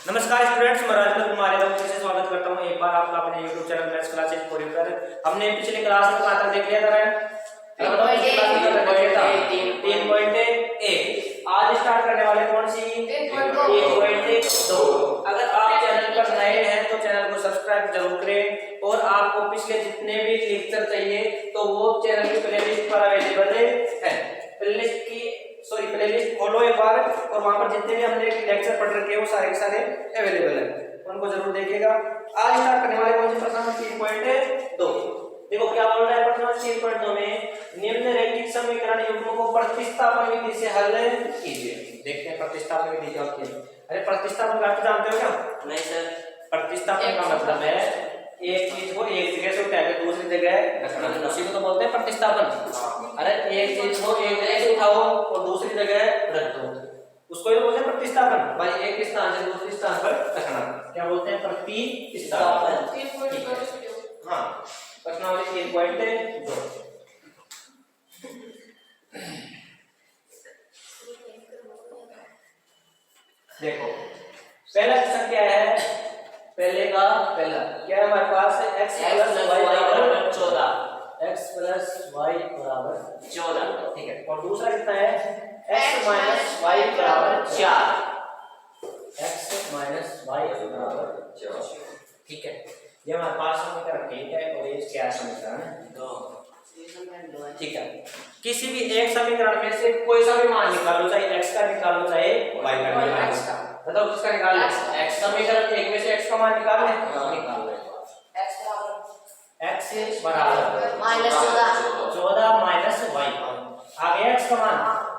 नमस्कार स्टूडेंट्स, मैं राजकुमार कुमार यादव फिर से स्वागत करता हूं एक बार आपका अपने YouTube channel maths classes for you पर। हमने पिछले क्लास में पाठ्यक्रम देख लिया था। 3.1 आज स्टार्ट करने वाले कौन सी 3.2। अगर आप चैनल पर नए हैं तो चैनल को सब्सक्राइब जरूर करें और आपको पिछले जितने भी लेक्चर चाहिए तो वो चैनल की प्लेलिस्ट पर अवेलेबल है। प्लेलिस्ट खोलो एक बार और वहां पर जितने भी हमने लेक्चर पढ़ रखे हैं वो सारे के सारे अवेलेबल है, उनको जरूर देखिएगा। आज स्टार्ट करने वाले कौन से प्रश्न 3.2। देखो क्या बोल रहा है प्रश्न 3.2 में, निम्नलिखित समीकरण युग्मों को प्रतिस्थापन विधि से हल कीजिए। देखते हैं प्रतिस्थापन विधि क्या होती है। अरे प्रतिस्थापन का जानते हो क्या? नहीं सर। प्रतिस्थापन का मतलब है एक चीज को एक जगह से उठा के दूसरी जगह रखना, उसी को तो बोलते हैं प्रतिस्थापन। अरे एक चीज को एक जगह से उठाओ और दूसरी जगह रख दो, उसको ही बोलते हैं प्रतिस्थापन। भाई एक स्थान से दूसरे स्थान पर रखना क्या बोलते हैं? प्रतिस्थापन। हाँ, प्रश्नावली 3.2। देखो पहला क्वेश्चन क्या है? पहले का पहला क्या है हमारे पास? x + y = 14। x + y = 14, ठीक है। और दूसरा कितना है? x - y = 4। x - y = 4, ठीक है। ये हमारे पास समीकरण ठीक है और ये क्या समीकरण है? 2, ठीक है। किसी भी एक समीकरण में से कोई सा भी मान निकालो, चाहे x का निकालो चाहे y का निकालो। बताओ किसका निकालना है? x समीकरण एक में से x का मान निकाल ले। निकाल लो। x बराबर -14 y। आ गया x का मान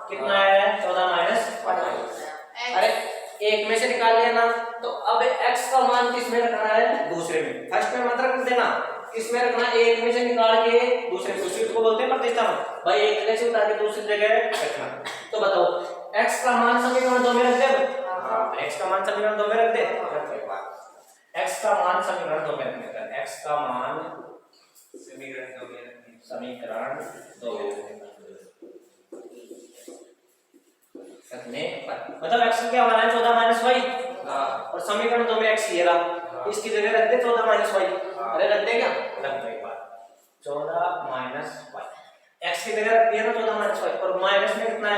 कितना है? 14 -5। अरे एक में से निकाल लिया ना, तो अब x का मान किस में रखना है? दूसरे में। फर्स्ट में मत रख देना, किस में रखना? एक में से निकाल के दूसरे में। उसी को बोलते हैं प्रतिस्थापन। भाई एक जगह से उठा के दूसरी जगह रखना। तो बताओ x का मान समीकरण 2 में रख दे। x का मान समीकरण 2 में रख दे। x का मान समीकरण 2 में रखने का, x का मान समीकरण 2 में रखने, समीकरण 2 रखने पर मतलब x क्या बना है? 14 - y। और समीकरण 2 में x ये रहा, इसकी जगह रख दे 14 - y। अरे रख दे क्या? रख दे एक बार 14 - y। x की जगह रख दिया ना 14 - y, और माइनस में कितना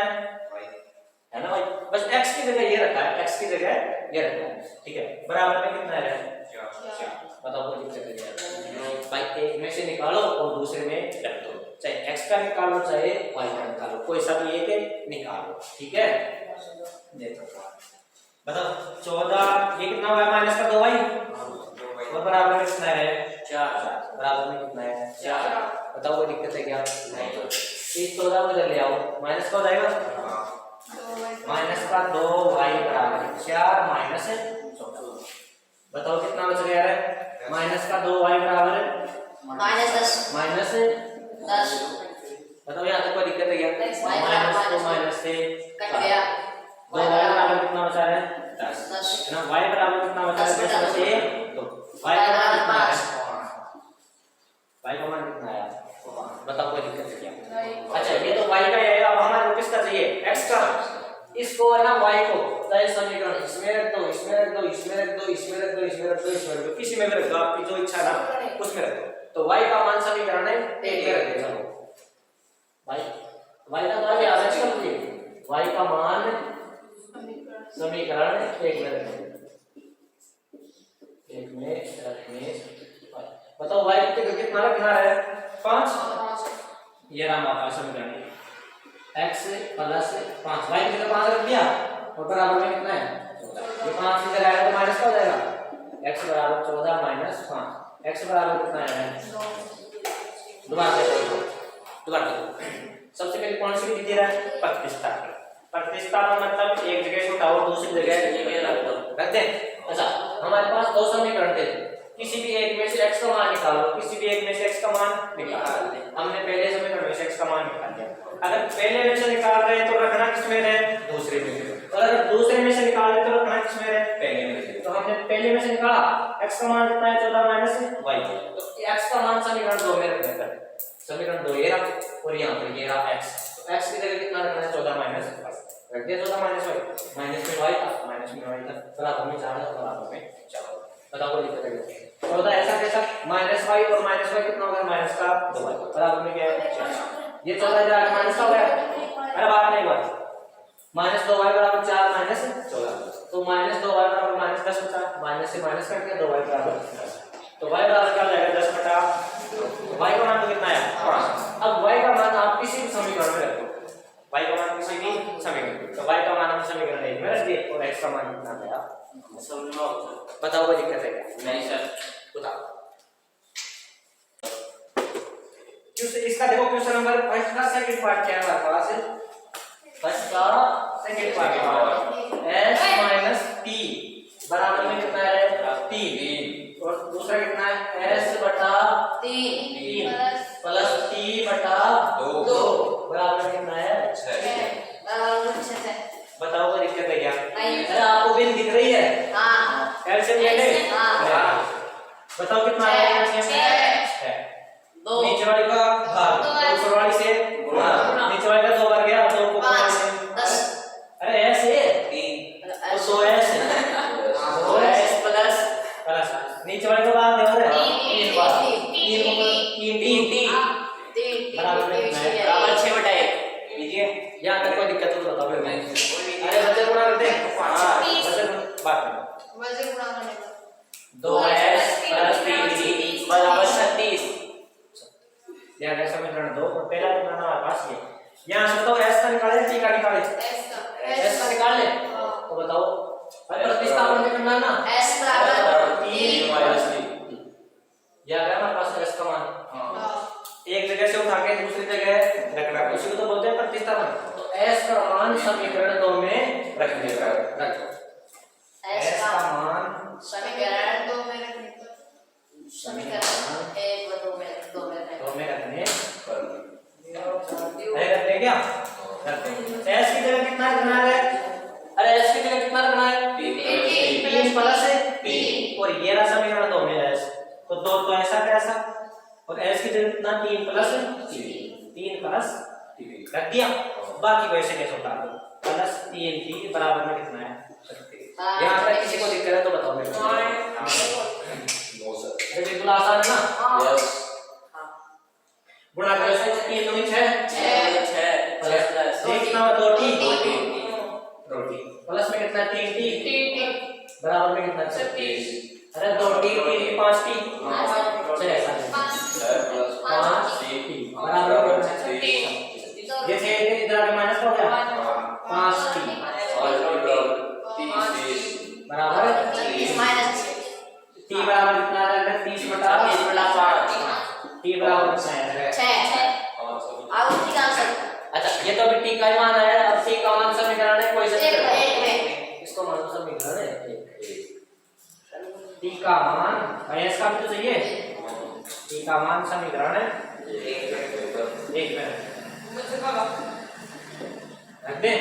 है ना भाई? बस x की जगह ये रखा है, x की जगह ये रखा है, ठीक है। बराबर में कितना है? 4। बताओ कोई दिक्कत है? भाई एक में से निकालो और दूसरे में रख दो, चाहे x का निकालो चाहे y का निकालो, कोई सा भी एक निकालो, ठीक है। देखो बताओ 14 ये कितना हुआ? माइनस का 2y और बराबर में कितना है? 4। बराबर में कितना है? 4। बताओ कोई दिक्कत है क्या? नहीं। इस 14 को इधर ले आओ, माइनस का हो जाएगा माइनस का 2y बराबर 4 माइनस 14। बताओ कितना बच गया है? माइनस का 2y बराबर -10। बताओ यहाँ तक कोई दिक्कत है क्या? माइनस को माइनस से कट गया। 2y बराबर कितना बचा है? 10 ना। y बराबर कितना बचा है? 10 में से 2। y का मान कितना है? y का मान कितना है? बताओ कोई दिक्कत है क्या? अच्छा ये तो y का है, अब हमारे किसका चाहिए? x का। इसको है ना y को चाहे समीकरण इसमें रख दो, इसमें रख दो, इसमें रख दो, इसमें रख दो, इसमें रख दो, इसमें रख दो, किसी में भी रख दो, आपकी जो इच्छा ना उसमें रख दो। तो y का मान समीकरण है 1 में रख दो। चलो भाई y का मान याद है सब ये, y का मान समीकरण 1 में रख दो। 1 में रखने बताओ y कितना रखना है? 5। ये रहा हमारा समीकरण x + 5। y की जगह 5 रख दिया और बराबर में कितना है? 14। ये 5 इधर आएगा तो माइनस का हो जाएगा। x बराबर 14 - 5। x बराबर कितना है? दोबारा देखो सबसे पहले कौन सी विधि रहा है? प्रतिस्थापन। प्रतिस्थापन मतलब एक जगह से उठाओ दूसरी जगह रख दे। अच्छा हमारे पास दो समीकरण थे, किसी भी एक में से x का मान निकालो, किसी भी एक में से x का मान निकाल दे। हमने पहले समीकरण में से x का मान निकाल दिया। अगर पहले में से निकाल रहे हैं तो रखना किसमें है? दूसरे में। और अगर दूसरे में से निकाल रहे तो रखना किसमें है? पहले में। तो हमने पहले में से निकाला, x का मान कितना है? 14 - y। तो x का मान समीकरण 2 में रखने पर समीकरण 2 ये रहा और यहाँ पर ये रहा x। तो x की जगह कितना रखना है? 14 - y। रख दिया 14 माइनस वाई, माइनस में वाई था, माइनस में वाई था, बराबर में 4 है, बराबर में 4 होगा। बताओ कोई दिक्कत है? तो होता है ऐसा कैसा, माइनस वाई और माइनस वाई कितना होगा, माइनस का 2 वाई, बराबर में क्या है 4। ये 14 इधर आके माइनस का हो गया, अरे बात नहीं बात, माइनस 2 वाई बराबर 4 माइनस 14, तो माइनस 2 वाई बराबर माइनस 10 बचा, माइनस से माइनस कट गया, 2 वाई बराबर 10, तो वाई बराबर क्या हो जाएगा 10 बटा, वाई का मान कितना है 5। अब वाई का मान आप किसी भी समीकरण में रखो, y का मान किसी भी समीकरण, तो y का मान हम समीकरण 1 में रख दिए और x का मान कितना आया समझ में आता है। बताओ कोई दिक्कत है क्या? नहीं सर, बताओ क्वेश्चन इसका देखो, क्वेश्चन नंबर फर्स्ट का सेकंड पार्ट क्या है हमारे पास, फर्स्ट का सेकंड पार्ट s - t बराबर में कितना है 3, और दूसरा कितना है s बटा 3 प्लस t बटा 2 बराबर कितना है 6। बताओ कोई दिक्कत है क्या? अरे आपको बिन दिख रही है? हाँ। एलसीएम ले ले। हाँ। बताओ कितना है? 6। नीचे वाली का भाग, ऊपर वाली से गुणा, नीचे वाली का 2 बार गया, 2 को 5 से 10। अरे ऐसे 3 और 2 ऐसे 2 ऐसे प्लस नीचे वाली का भाग देखो रे 3 बार 3 बराबर बराबर 6/1 लीजिए। यहाँ तक कोई दिक्कत हो तो बताओ फिर मैं। अरे बच्चे गुणा करते हैं। हाँ बच्चे बात में बच्चे गुणा करने का 2s + 3t बराबर 36। यहाँ कैसा समीकरण 2 और पहला बनाना हमारे पास ये। यहाँ से तो s का निकाले t का निकाले, s का निकाल ले तो बताओ अरे प्रतिस्थापन में करना ना s बराबर 3 - 3 या अगर हमारे पास s का मान एक जगह से उठा के दूसरी जगह रखना, उसी को तो बोलते हैं प्रतिस्थापन। तो s का मान समीकरण 2 में रख देगा, रखो s का मान समीकरण 2 में रखने पर समीकरण 1 व 2 में रखने पर रखते क्या रखते s की जगह कितना रखना है? अरे s की जगह कितना रखना है 3 प्लस 3 और ये रहा समीकरण 2 में s, तो 2 तो ऐसा कैसा और s की जगह कितना 3 प्लस 3 रख दिया। बाकी को ऐसे कैसे उतार दो प्लस 3t बराबर में कितना है 36। यहाँ तक किसी को दिक्कत है तो बताओ मेरे को। नो सर, ये बिल्कुल आसान है ना? यस। गुणा करो इसको 3 दूनी 6 प्लस कितना 2t प्लस में कितना 3t बराबर में कितना 36। अरे 2t 3t 5t 5t बराबर में 36। जैसे इधर आगे माइनस हो गया 5t बराबर 30 माइनस t बराबर कितना आ जाएगा 30 बटा 5 t बराबर कितना है 6। अब t का आंसर, अच्छा ये तो अभी t का मान आया, अब t का मान समीकरण है कोई से इसको मान समीकरण है t का मान s का भी तो चाहिए, t का मान समीकरण है 1 में रख दे।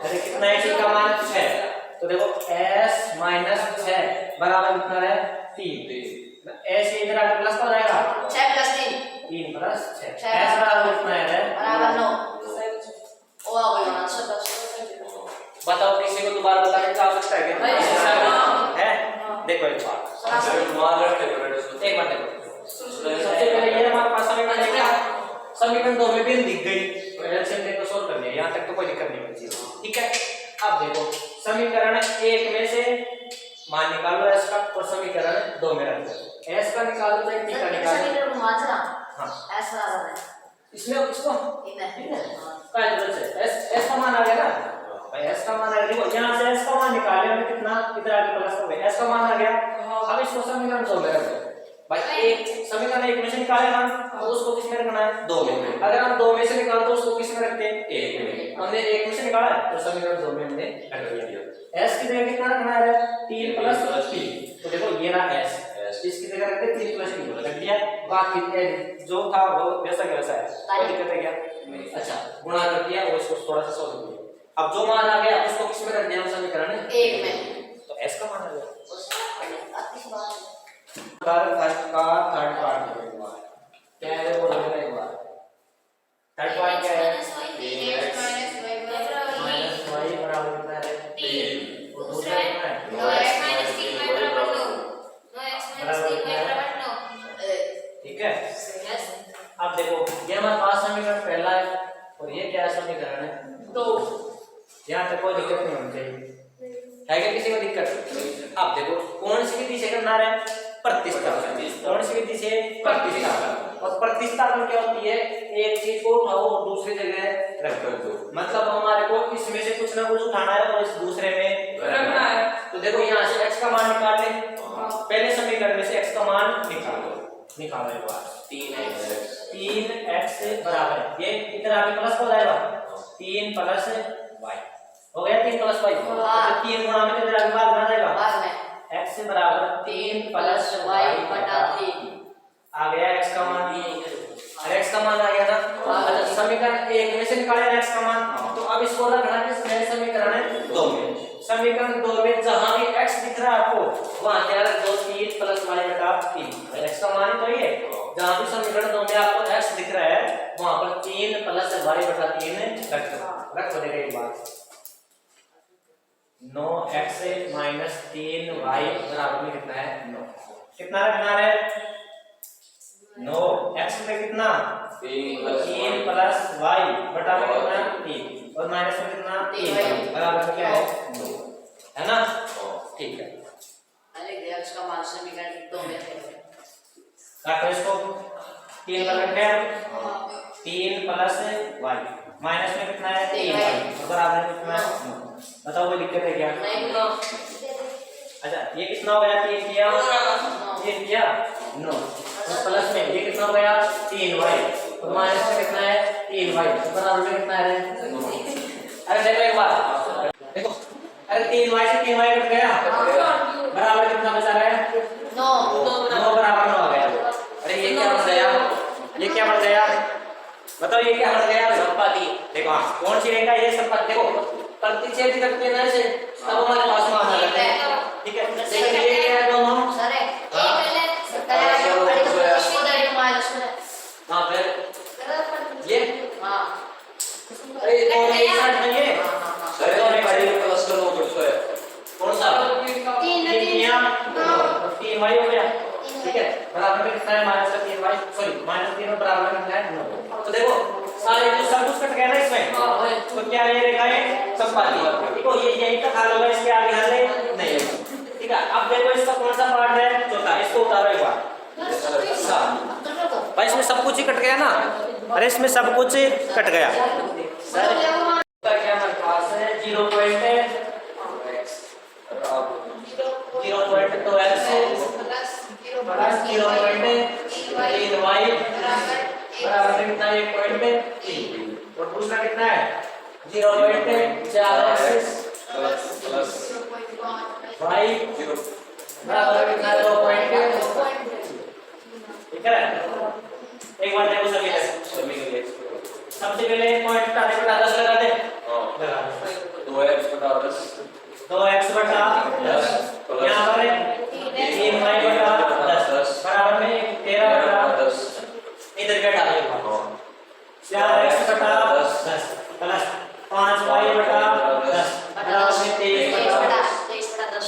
अरे कितना है t का मान 6, तो देखो s - 6 बराबर कितना है 3, s इधर आगे प्लस हो जाएगा 6 + 3 प्लस 6 s बराबर कितना है बराबर 9। ओ आ गया आंसर। बताओ किसी को दोबारा बताने का आवश्यकता है क्या? है देखो एक बार एक बार देखो, सबसे पहले ये हमारे पास समीकरण क्या समीकरण 2 में भी दिख गई तो एलसीएम लेकर सोल्व कर लिया, यहाँ तक तो कोई दिक्कत नहीं होती, ठीक है। अब देखो समीकरण 1 में से मान निकालो s का और समीकरण 2 में रख दो। s का निकालो तो t का निकालो, समीकरण घुमा चला हां s बराबर है इसमें इसको ठीक है क्या जरूरत है s का मान आ गया ना भाई, s का मान आ गया। देखो यहां से s का मान निकाले हमने कितना इधर आगे प्लस हो गया, s का मान आ गया। अब इसको समीकरण 2 में रख दो भाई, एक समीकरण 1 में से निकाले ना तो उसको किस में रखना है 2 में। अगर हम 2 में से निकाल तो उसको किस में रखते हैं 1 में। हमने 1 में से निकाला तो समीकरण 2 में हमने रख दिया। s की जगह कितना रखना है 3 प्लस 3, तो देखो ये रहा s, इसकी जगह रखते 3 प्लस 3 रख दिया, बाकी जो था वो वैसा का वैसा है, कोई दिक्कत है क्या? अच्छा गुणा कर दिया और इसको थोड़ा सा सोल्व किया। अब जो मान आ गया उसको किस में रख दिया हम समीकरण 1 में, तो s का मान आ गया। फर्स्ट का थर्ड पार्ट क्या है वो बोलना एक बार। थर्ड पार्ट क्या है -y किसी को दिक्कत? अब देखो कौन सी विधि से करना है? प्रतिस्थापन। कौन सी विधि से? प्रतिस्थापन। और प्रतिस्थापन क्या होती है? एक चीज को उठाओ और दूसरी जगह रख दो। मतलब हमारे को इसमें से कुछ ना कुछ उठाना है और इस दूसरे में रखना है। तो देखो यहाँ से x का मान निकाल ले। पहले समीकरण में से x का मान निकालो। निकालो एक बार। 3x बराबर ये इधर आगे प्लस हो जाएगा 3 प्लस y हो गया 3 प्लस y। तो 3 गुणा में इधर आगे भाग बना जाएगा x बराबर 3 प्लस y बटा 3 आ गया x का मान। अरे x का मान आ गया ना। अच्छा समीकरण 1 में से निकाले x का मान। तो अब इसको रखना है किसमें? समीकरण 2 में। समीकरण 2 में जहां भी x दिख रहा है आपको वहां क्या रख दो 3 प्लस y बटा 3। x का मान तो ये जहां भी समीकरण 2 में आपको x दिख रहा है वहां पर 3 प्लस y बटा 3 रख दो। एक बात 9x माइनस 3y बराबर में कितना है? 9। कितना रखना है? 9 x में कितना? 3 प्लस y बटा में कितना? 3 और माइनस में कितना? 3 बराबर में क्या है? 9 है ना। ठीक है अरे x का मान समीकरण 2 में है। काटो इसको 3 बराबर है 3 प्लस y माइनस में कितना है? 3y और बराबर में कितना है? 9। बताओ कोई दिक्कत है क्या? नहीं। अच्छा ये कितना हो गया? 3 किया 3 किया 9 और प्लस में ये कितना हो गया? 3y और माइनस में कितना है? 3y और बराबर में कितना है? 9। अरे देखो एक बार देखो। अरे 3y से 3y कट गया बराबर कितना बचा रहा है? 9 बराबर 9 आ गया। अरे ये क्या बन गया? ये क्या बन गया? बताओ ये क्या बन गया? संपाती। देखो कौन सी रेखा? ये संपाती। देखो प्रतिच्छेद करते हैं ना ऐसे तब हमारे पास मान आ जाता है। ठीक है लेकिन ये क्या है दोनों? सर ये पहले हां फिर ये हां अरे दोनों एक साथ में ये सर दोनों एक बड़ी साथ प्लस करो फिर से कौन सा? 3 y हो गया। ठीक है बराबर में कितना है? माइनस 3y सॉरी माइनस 3 और बराबर में कितना है? 9। तो देखो सारे कुछ सब कुछ कट गया ना इसमें। तो क्या ये रेखाएं संपाती। देखो ये यही तक हल होगा इसके आगे हल नहीं होगा। ठीक है अब देखो इसका कौन सा पार्ट है? चौथा। इसको उतारो एक बार। भाई इसमें सब कुछ ही कट गया ना। अरे इसमें सब कुछ कट गया सर। क्या हमारे पास है 0.2x प्लस 0.3y बराबर में कितना? 1.3 और दूसरा कितना है? 0.4x प्लस y बराबर में कितना है? 2.2। ठीक है एक बार देखो सभी के लिए सबसे पहले पॉइंट हटाने बटा 10 लगा दे। लगा 2x बटा 10 2x बटा 10 यहाँ पर 3y बटा 10 बराबर में 13 बटा 10 इधर क्या डालें? 4x बटा 10 प्लस 5y बटा 10 बराबर में 23 बटा 10।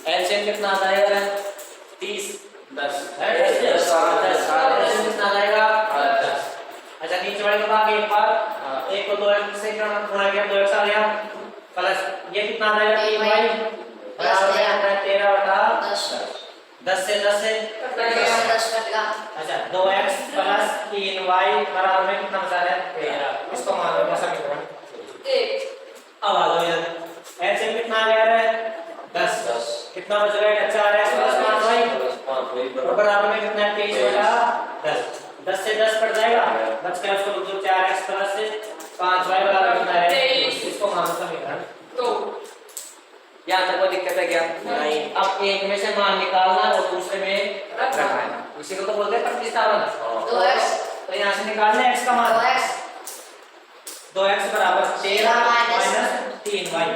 एलसीएम कितना आ जाएगा? 30 10 कितना आ जाएगा? 10। अच्छा नीचे वाले को भाग एक बार एक को 2x से गुणा किया 2x आ गया प्लस ये कितना आ जाएगा? 3y बराबर में 13 बटा 10 से 10 से कट गया। अच्छा 2x प्लस 3y बराबर में कितना बचा है? 13। इसको मान लो समीकरण 1। अब आ जाओ इधर एलसीएम कितना आ गया है? 10 कितना बच गया? 4x प्लस 5y बराबर में कितना है? 23 बटा 10। 10 से 10 कट जाएगा बच गया उसको जो 4x प्लस 5y बराबर कितना है? 23। इसको मान लो समीकरण 2। यहाँ तक कोई दिक्कत है क्या? नहीं। अब एक में से मान निकालना और दूसरे में रखना है। इसी को तो बोलते हैं प्रतिस्थापन। 2x तो यहाँ से निकालना है x का मान 2x बराबर 13 माइनस 3y।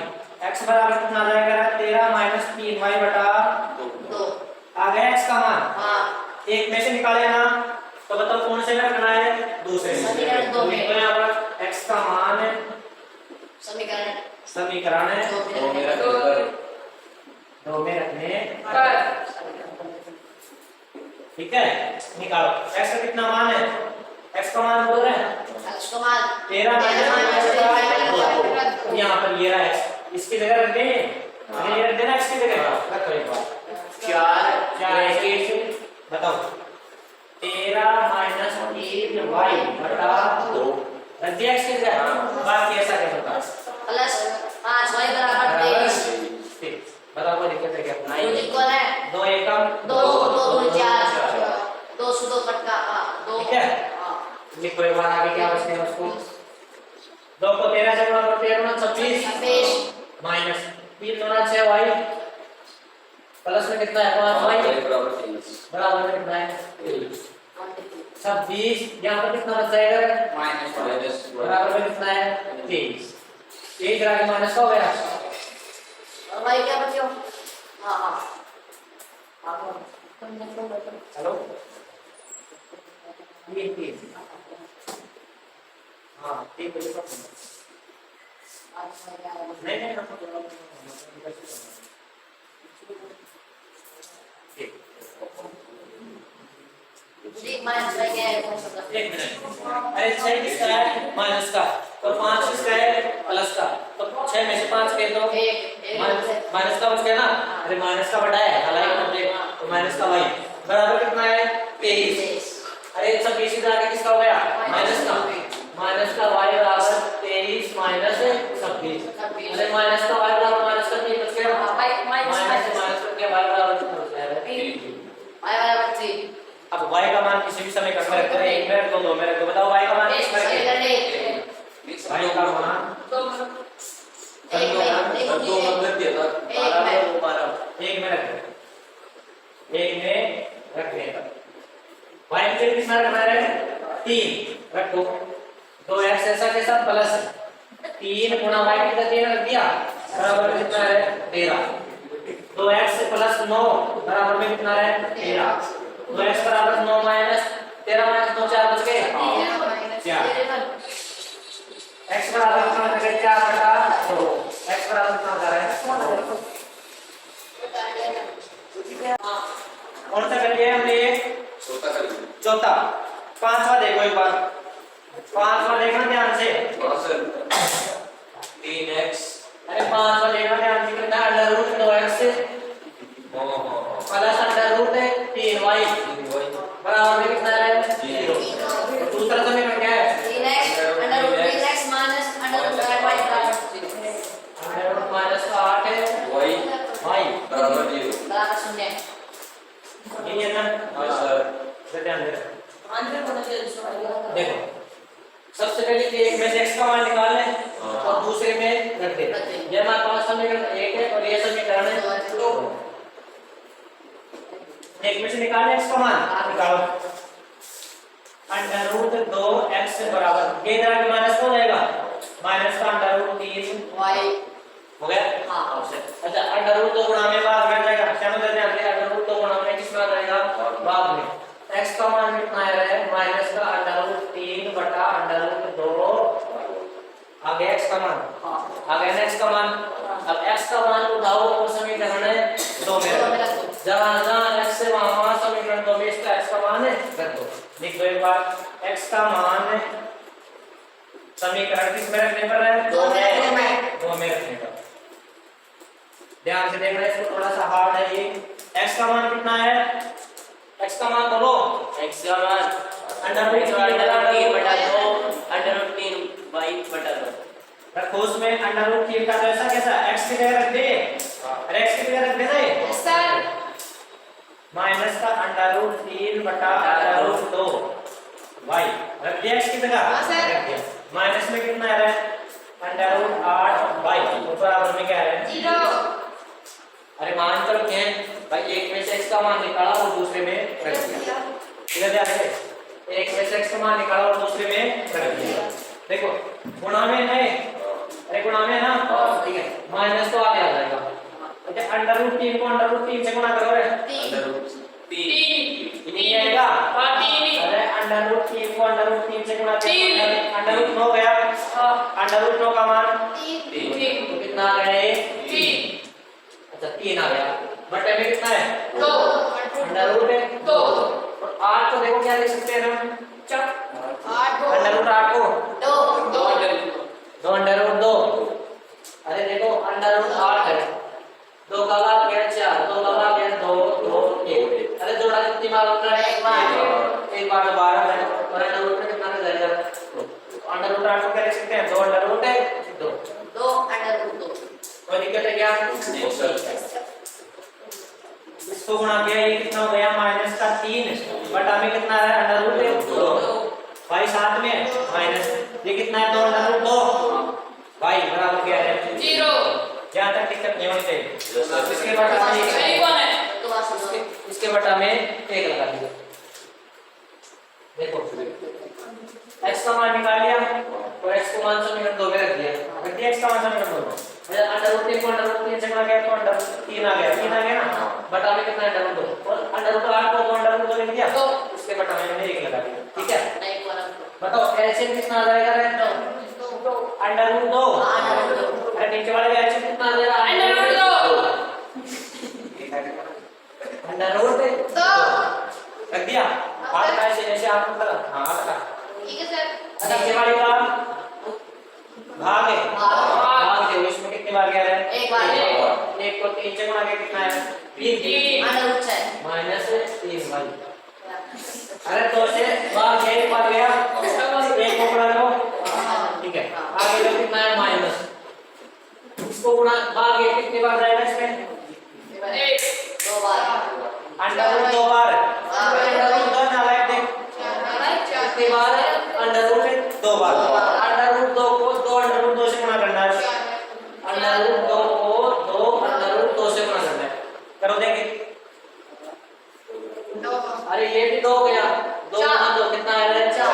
x बराबर कितना आ जाएगा? 13 माइनस 3y बटा 2 आ गया x का मान। एक में से निकाले ना तो बताओ कौन से में रखना है? दूसरे में। समीकरण 2 में। तो यहाँ पर x का मान समीकरण समीकरण 2 में रखने पर ठीक है निकालो x का कितना मान है? x का मान बोल रहे हैं 13 माइनस यहाँ पर ये रहा x इसकी जगह रख दें रखो एक बार 4 बताओ 13 माइनस 3y बटा 2 x कितना है बाकी ऐसा कैसे होता है प्लस 5y बराबर 23 ठीक बताओ कोई दिक्कत है क्या जो इक्वल है 2 एकम 2 2 4 2 से 2 कट का 2 ठीक है लिखो एक बार आगे क्या बचते हैं उसको 2 को 13 से गुणा करो 13 26 26 माइनस 3 गुणा 6y प्लस में कितना है 5y बराबर 23 बराबर में कितना है 22 26 यहाँ पर कितना बच जाएगा माइनस बराबर में कितना है 23 एक ग्राम माइनस का हो गया और भाई क्या बच्चों हां हां हेलो 3 हाँ ठीक है नहीं नहीं हम ठीक जी माइनस का क्या है कौन सा एक मिनट अरे 6 किसका है माइनस का तो 5 किसका है प्लस का तो 6 में से 5 गए तो एक माइनस का बच गया ना अरे माइनस का बटा है हालांकि मतलब तो माइनस का y बराबर कितना है 23 अरे 26 इधर आके किसका हो गया माइनस का y बराबर 23 माइनस 26 अरे माइनस का y बराबर माइनस का 3 बच गया माइनस से माइनस करके y बराबर कितना बच जाएगा 3 y बराबर 3 अब y का मान किसी भी समय कट में रखते हैं 1 में रख दो 2 में रख दो बताओ y का मान किस में रखें y का मान एक में दो नंबर दिया था 1 में रख दो 1 में रखने का y के लिए कितना रखना है 3 रखो 2x ऐसा के साथ प्लस 3 गुणा y कितना 3 रख दिया बराबर कितना है 13 2x प्लस 9 बराबर में कितना है 13 2x बराबर 9 माइनस 13 माइनस 2 4 बच गए x बराबर कितना हो गया 4 बटा 2 x बराबर कितना हो रहा है कौन सा कर लिया हमने ये चौथा कर चौथा पांचवा देखो एक बार पांचवा देखना ध्यान से 3x अरे पांचवा देखना ध्यान से कितना under root 2x plus under root 3y बराबर में कितना है 0 दूसरा समीकरण क्या है 3x under root 3x minus under root 8y बराबर 0 अंडर रूट माइनस 8 है y y बराबर 0 बराबर 0 ये है ना हां सर ध्यान दे देखो सबसे पहले एक में से x का मान निकाल लें और दूसरे में रख दे ये हमारे पास समीकरण 1 है और ये समीकरण है 2 एक में से निकालें x का मान निकालो अंडर रूट 2x बराबर ये इधर आके माइनस हो जाएगा माइनस का अंडर रूट 3y हो गया हां अच्छा अंडर रूट 2 गुणा में बाद में जाएगा क्या मतलब ध्यान दे अंडर रूट 2 गुणा में किस में आ जाएगा बाद में x का मान कितना है माइनस का अंडर रूट 3 बटा अंडर रूट 2 आगे x का मान आगे x का मान अब x का मान उठाओ और समीकरण है 2 में जहां जहां x से वहां समीकरण 2 में इसका x का मान है रख दो लिख दो एक बार x का मान समीकरण किस में रखने पर है 2 में रखने पर ध्यान से देखना इसको थोड़ा सा हार्ड है ये x का मान कितना है x का मान बोलो x का मान अंडर रूट 3 बटा 2 अंडर रूट 3 y बटा 2 रखो उसमें अंडर रूट 3 का तो ऐसा कैसा x की जगह रख दे अरे x की जगह रख दे ना सर माइनस का अंडर रूट 3 बटा अंडर रूट 2 y रख दिया x की जगह हां सर रख दिया माइनस में कितना आ रहा है अंडर रूट 8 y तो बराबर में क्या आ रहा है 0 अरे मान तो रखे हैं भाई एक में से x का मान निकाला और दूसरे में रख दिया इधर ध्यान दे एक में से x का मान निकाला और दूसरे में रख दिया देखो गुणा में है अरे गुणा में है ना ठीक है माइनस तो आगे आ जाएगा अच्छा अंडर रूट 3 को अंडर रूट 3 से गुणा करो रे अंडर रूट 3 नहीं आएगा अरे अंडर रूट 3 को अंडर रूट 3 से गुणा करो अंडर रूट 9 गया अंडर रूट 9 का मान 3 तो कितना आ गया ये 3 अच्छा 3 आ गया बटे में कितना है 2 अंडर रूट 2 और 8 को देखो क्या लिख सकते हैं हम 8 अंडर रूट 8 को 2 2 अंडर रूट 2 अरे देखो अंडर रूट 8 है 2 का घात क्या 4 एक बार 12 है और अंडर रूट में कितना रह जाएगा? अंडर रूट 8 को क्या लिख सकते हैं? 2 अंडर रूट है 2 2 अंडर रूट 2। कोई दिक्कत है क्या? नहीं सर। इसको गुणा किया ये कितना हो गया? माइनस का 3 बटा में कितना है? अंडर रूट है 2 भाई साथ में माइनस ये कितना है? 2 अंडर रूट 2 भाई बराबर क्या है? 0। जहां तक दिक्कत नहीं होनी चाहिए। इसके बटा में सही कौन है? तो वास इसके बटा में 1 लगा दिया। देखो x का मान निकाल लिया और x को मान समीकरण 2 में रख दिया। रख दिया x का मान समीकरण 2 में। अंडर रूट 3 को अंडर रूट 3 से गुणा किया तो अंडर रूट 3 आ गया। 3 आ गया ना? बटा में कितना अंडर रूट 2 और अंडर रूट 8 को 2 अंडर रूट 2 लिख दिया तो उसके बटा में मैंने 1 लगा दिया। ठीक है? नहीं कौन? बताओ एलसीएम कितना आ जाएगा रे? अंडर रूट 2 अरे नीचे वाले का एलसीएम कितना आ जाएगा? अंडर रूट 2 अंडर रूट 2 रख दिया। आप ऐसे जैसे आप मतलब हां आता ठीक है सर। नीचे वाले का भाग है भाग दे इसमें कितने बार गया है? एक बार। एक को 3 से गुणा किया कितना है? 3 अंडर रूट 6 माइनस 3 भाई। अरे तो से भाग गया एक बार गया एक को गुणा लो ठीक है आगे जो कितना है? माइनस इसको गुणा भाग गया कितने बार जाएगा इसमें? 2 बार। अंडर रूट 2 बार अंडर रूट 2 ना लाइक देख कितने बार है? अंडर रूट 2 बार। अंडर रूट 2 को 2 अंडर रूट 2 से गुणा करना है। अंडर रूट 2 को 2 अंडर रूट 2 से गुणा करना है। करो देंगे। अरे ये भी 2 गया 2 गुणा 2 कितना है? 4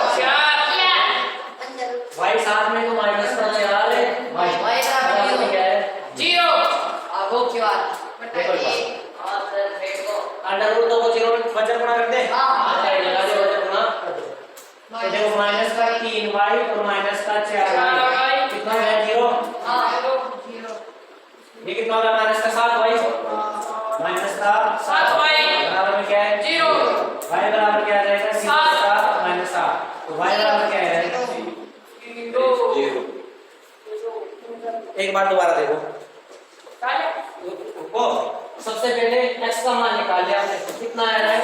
भाई साथ में तो माइनस का 4 है भाई बराबर में क्या है? 0 आगो क्यों आ? अंडर रूट 2 को 0 वजन गुणा कर दे। हां अच्छा लगा दे वजन गुणा कर दो। तो देखो माइनस का 3y और माइनस का 4y कितना है? 0 ये कितना होगा? माइनस का 7y माइनस का 7y बराबर में क्या है? 0 y बराबर क्या आ जाएगा? 7 माइनस 7 तो y बराबर क्या है? 0 एक बार दोबारा देखो को सबसे पहले x का मान निकाल लिया हमने कितना आया है?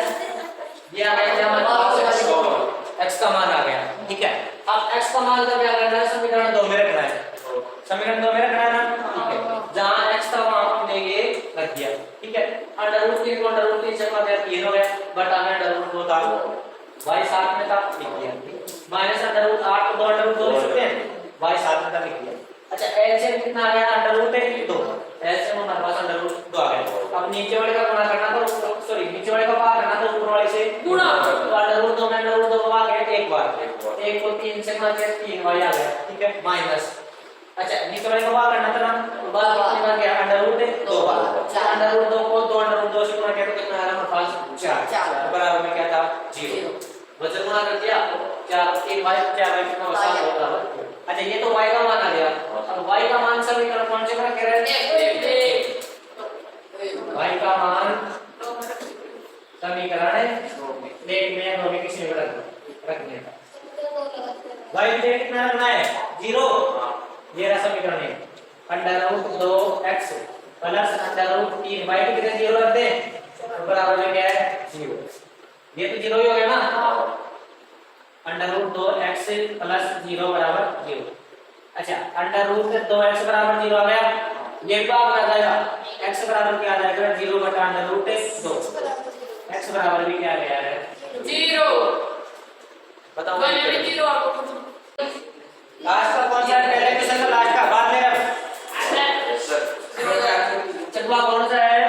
ये आ गया हमारा x का मान आ गया। ठीक है अब x का मान का क्या करना है? समीकरण 2 में रखना है। समीकरण 2 में रखना है ना? ठीक है जहां x का मान हमने ये रख दिया। ठीक है अंडर रूट 3 को अंडर रूट 3 से गुणा किया 3 हो गया बटा में अंडर रूट 2 था y साथ में था लिख दिया। माइनस अंडर रूट 8 को 2 अंडर रूट 2 लिख सकते हैं y साथ में था लिख दिया। अच्छा एलसीएम कितना आ गया? अंडर रूट 2 एलसीएम हमारे पास अंडर रूट 2 आ गया। अब नीचे वाले का गुणा करना तो सॉरी नीचे वाले का भाग करना तो ऊपर वाले से गुणा तो अंडर रूट 2 में अंडर रूट 2 का भाग है एक बार 1 को 3 से गुणा किया 3y आ गया। ठीक है माइनस अच्छा नीचे वाले का भाग करना था ना तो भाग कितनी बार गया? अंडर रूट 2 बार। अंडर रूट 2 को 2 अंडर रूट 2 से गुणा किया तो कितना आ रहा हमारे पास? 4 बराबर में क्या था? 0 वजन गुणा कर दिया 4 3y 4y कितना होगा? 7 बराबर। अच्छा ये तो y का मान आ गया। अब y का मान समीकरण कौन से में कह रहे हैं? y का मान समीकरण एक में दो में किसी में रखने का y के लिए कितना रखना है? 0 ये रहा समीकरण है under root 2x plus under root 3 y के कितने 0 रख दे तो बराबर में क्या है? 0 ये तो 0 ही हो गया ना? अंडर रूट 2x प्लस 0 बराबर 0। अच्छा अंडर रूट 2x बराबर 0 आ गया ये क्या आ जाएगा? x बराबर क्या आ जाएगा? 0 बटा अंडर रूट 2 x बराबर भी क्या आ गया है? 0 बताओ 0 आपको लास्ट का कौन सा है? पहले क्वेश्चन का लास्ट का बाद में चटवा कौन सा है?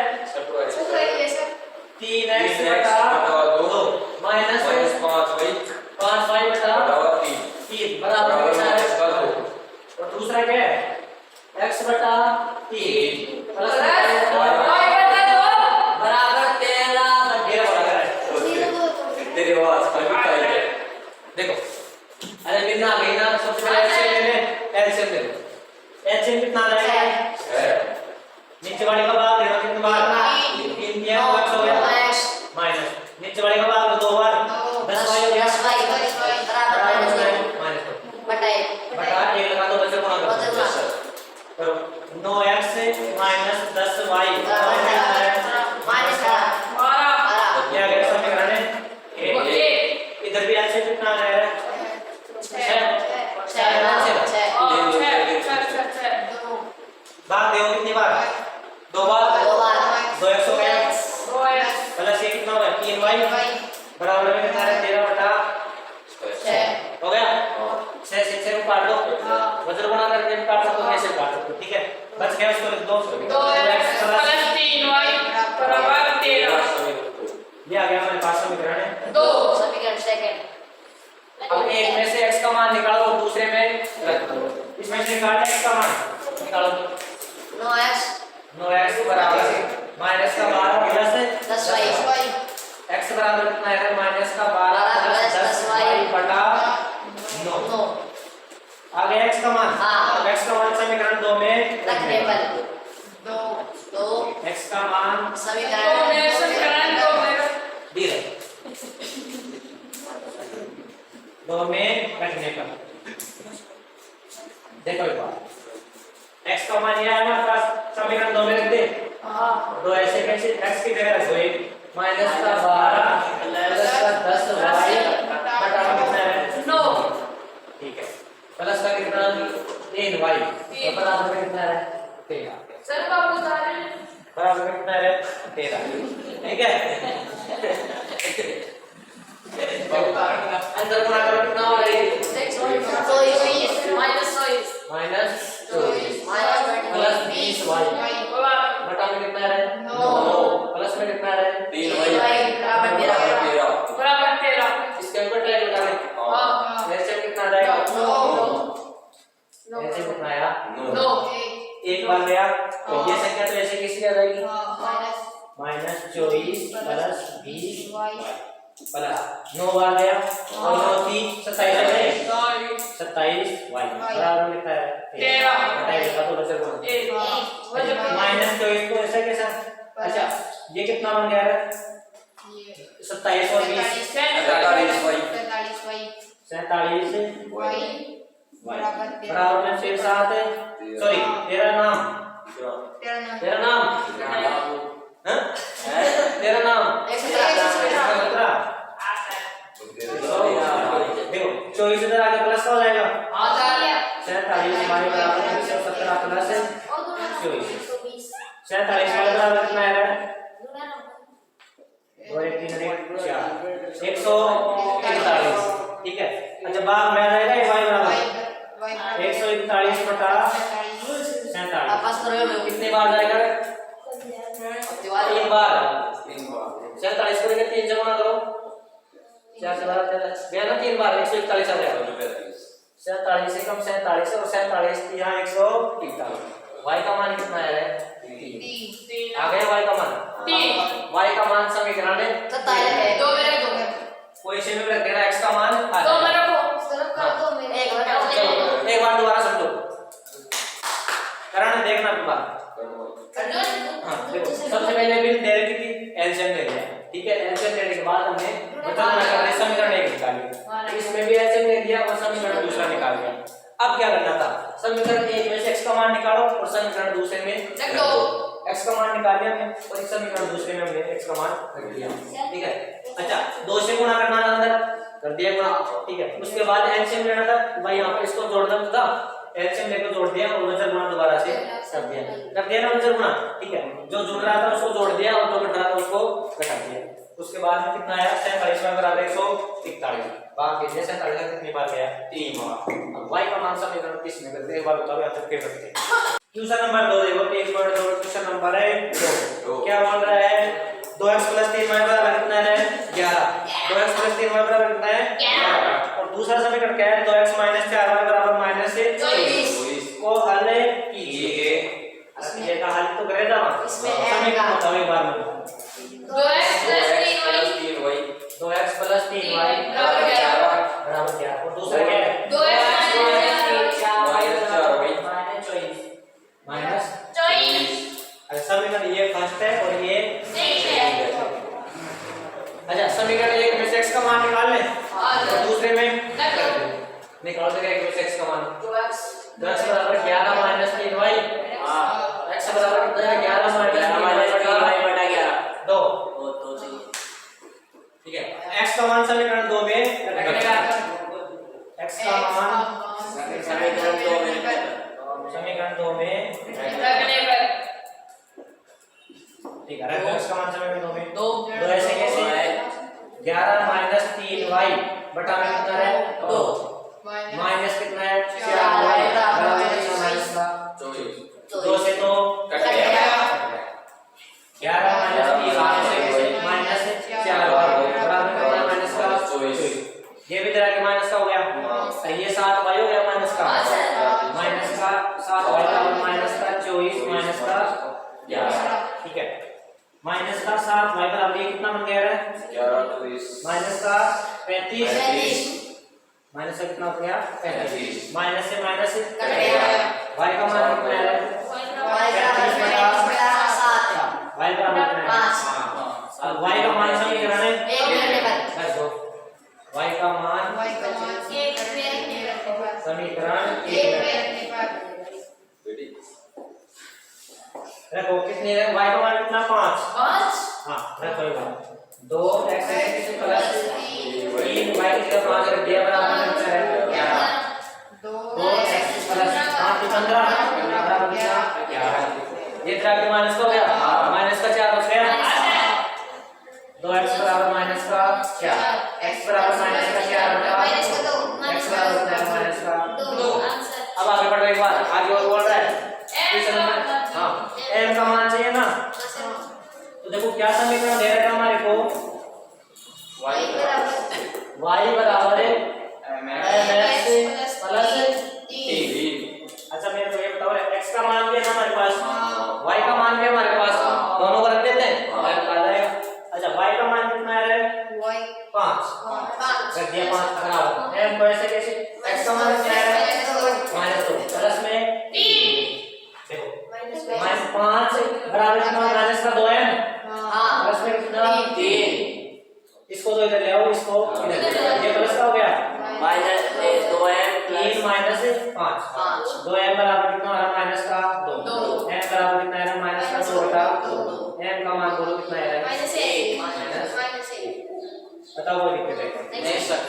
3x बटा 2 माइनस 5y बटा 3 बराबर कितना है? और दूसरा क्या है? x बटा 3 प्लस y बटा 2 बराबर 13 बराबर है। तेरे पास देखो अरे कितना आ गई ना? सबसे पहले एलसीएम ले लो। एलसीएम कितना आ जाएगा? नीचे वाले का भाग लेना कितने बार? 3 दिया 5 हो गया माइनस नीचे वाले का भाग 2 बार वाई बराबर में कितना है 13 बटा 6 हो गया 6 से 6 को काट दो वज्र गुणा करके भी काट सकते हो ऐसे काट सकते हो ठीक है बच गया उसको लिख दो 2x प्लस 3y बराबर 13 ये आ गया हमारे पास समीकरण है 2 समीकरण सेकंड अब एक में से x का मान निकालो और दूसरे में रख दो इसमें से निकालना x का मान निकालो 9x 9x बराबर माइनस का 12 प्लस 10y x बराबर कितना है माइनस का 12 प्लस 10y बटा 9 9 आ गया x का मान हाँ। अब x का मान समीकरण 2 में रखने पर 2 x का मान समीकरण में समीकरण 2 में दी है 2 में रखने पर देखो एक बार x का मान यह है ना पास समीकरण 2 में रख दे तो ऐसे कैसे x की जगह रखो एक माइनस का 12 प्लस का 10y बटा कितना है 9 ठीक है प्लस का कितना 3y तो बराबर में कितना है 13 सर बाबू दारे बराबर में कितना है 13 ठीक है अंदर गुणा करो कितना हो रहा है 6 minus 24 minus minus plus 20y बटा में कितना है 9 प्लस में कितना है 3y बराबर 13 बराबर 13 इसके ऊपर टाइप लगा दे हां मेरे से कितना आ जाएगा 9 मेरे से कितना आया 9 एक बार गया तो ये संख्या तो ऐसे कैसे आ जाएगी माइनस माइनस 24 प्लस 20 प्लस 9 बार गया और 9 थी 27 आ गए 27 y बराबर में कितना है 13 बताइए तो बच्चे को 1 माइनस 24 को ऐसा कैसा अच्छा ये कितना बन गया है 27 और 20 47 बराबर में फिर साथ है सॉरी तेरा नाम तेरा नाम हैं तेरा नाम सत्रह देखो 24 इधर आगे प्लस का हो जाएगा 47 हमारे बराबर है 17 प्लस 24 47 वाले बराबर कितना आएगा और 1 3 4 141 ठीक है अच्छा बाद में आ जाएगा y बराबर 141 बटा 47 आपस करो कितने बार जाएगा तीन बार 47 को लेकर 3 से गुणा करो 4 से 12 13 ना 3 बार 141 आ जाएगा 47 से कम 47 और 47 यहाँ 141 y का मान कितना है 3 आ गया y का मान 3 y का मान समीकरण में 27 है 2 में रख दो कोई से में रख देना x का मान आ 2 में जाएगा रखो सिर्फ कर दो मेरे एक बटा चलो एक बार दोबारा समझो कारण देखना पूरा हाँ देखो सबसे पहले बिल डायरेक्ट की एलसीएम ले लिया ठीक है एलसीएम लेने के बाद हमने बचत ना करने समीकरण एक निकाली इसमें भी एलसीएम ले लिया और समीकरण दूसरा निकाल लिया अब क्या करना था समीकरण एक में से x का मान निकालो और समीकरण दूसरे में रख दो x का मान निकाल लिया हमने और इस समीकरण दूसरे में हमने x का मान रख दिया ठीक है अच्छा 2 से गुणा करना था अंदर कर दिया गुणा ठीक है उसके बाद एलसीएम लेना था भाई यहाँ पे इसको जोड़ना था एलसीएम लेकर जोड़ दिया और वजन गुणा दोबारा से कर दिया ना वजन गुणा ठीक है जो जुड़ रहा था उसको जोड़ दिया और जो घट रहा था उसको घटा दिया उसके बाद में कितना आया 47 में बराबर 141 बाकी जैसे 47 कितनी बार गया 3 बार अब y का मान समीकरण 30 में करते एक बार बताओ यहाँ तक फिर करते हैं क्वेश्चन नंबर 2 देखो 1.2 क्वेश्चन नंबर है 2 क्या बोल रहा है 2x 3y बराबर कितना है 11 2x 3y बराबर कितना है 11 और दूसरा समीकरण क्या है 2x 4y बराबर -24 को हल कीजिए ये का हल तो करे जाना इसमें समीकरण बताओ एक बार में 2x 3y 2x 3y बराबर 11 बराबर 11 और दूसरा क्या है 2x माइनस -24 समीकरण ये फर्स्ट है और ये ठीक है अच्छा समीकरण एक में से x का मान निकाल ले और दूसरे में निकाल देगा एक में से x का मान 2x 2x बराबर 11 - 3y x बराबर कितना है 11 - 3y बटा 11 2 ठीक है x का मान समीकरण 2 में रखेगा x का मान समीकरण 2 में रखने पर ठीक है रखो x का मान समीकरण 2 में 2 2 ऐसे कैसे 11 माइनस 3y बटा में कितना है 2 माइनस कितना है 4y बराबर कितना माइनस का 2 से 2 कट गया 11 माइनस 3y से माइनस 4y बराबर कितना माइनस का 24 ये भी तरह के माइनस का हो गया ये 7y हो गया माइनस का माइनस का 7y बराबर माइनस का 24 माइनस का 11 ठीक है माइनस का 7y बराबर ये कितना बन गया है 11 माइनस का 35 माइनस का कितना हो गया 35 माइनस से माइनस कट गया y का मान कितना है y बराबर कितना है अब y का मान समीकरण है बस दो y का मान समीकरण 1 रखो कितने है y का मान कितना 5 हां रखो ये बात 2x प्लस 3y की जगह 5 रख दिया बराबर कितना है 2x प्लस 5 15 बराबर कितना 11 ये तरह के माइनस का हो गया माइनस का 4 बच गया 2x बराबर माइनस का 4 x बराबर माइनस का 4 बटा x बराबर माइनस का 2 अब आगे बढ़ रही बात आगे और बोल रहा है हां m का मान चाहिए ना तो देखो क्या समीकरण दे रहा है हमारे को y बराबर है mx प्लस 3 अच्छा मेरे को ये बताओ x का मान भी है ना हमारे पास y का मान भी है हमारे पास दोनों को रख देते हैं y आ जाएगा अच्छा y का मान कितना है 5 रख दिया 5 बराबर m को ऐसे कैसे x का मान क्या है -2 प्लस में 3 देखो -5 बराबर कितना माइनस का 2m प्लस में कितना 3 इसको तो इधर ले आओ इसको इधर ले आओ ये प्लस का हो गया माइनस 2m 3 माइनस 5 2m बराबर कितना है माइनस का 2 m बराबर कितना है माइनस का 2 बटा 2 m का मान बोलो कितना है -1 बताओ वो लिख के देखो नहीं सर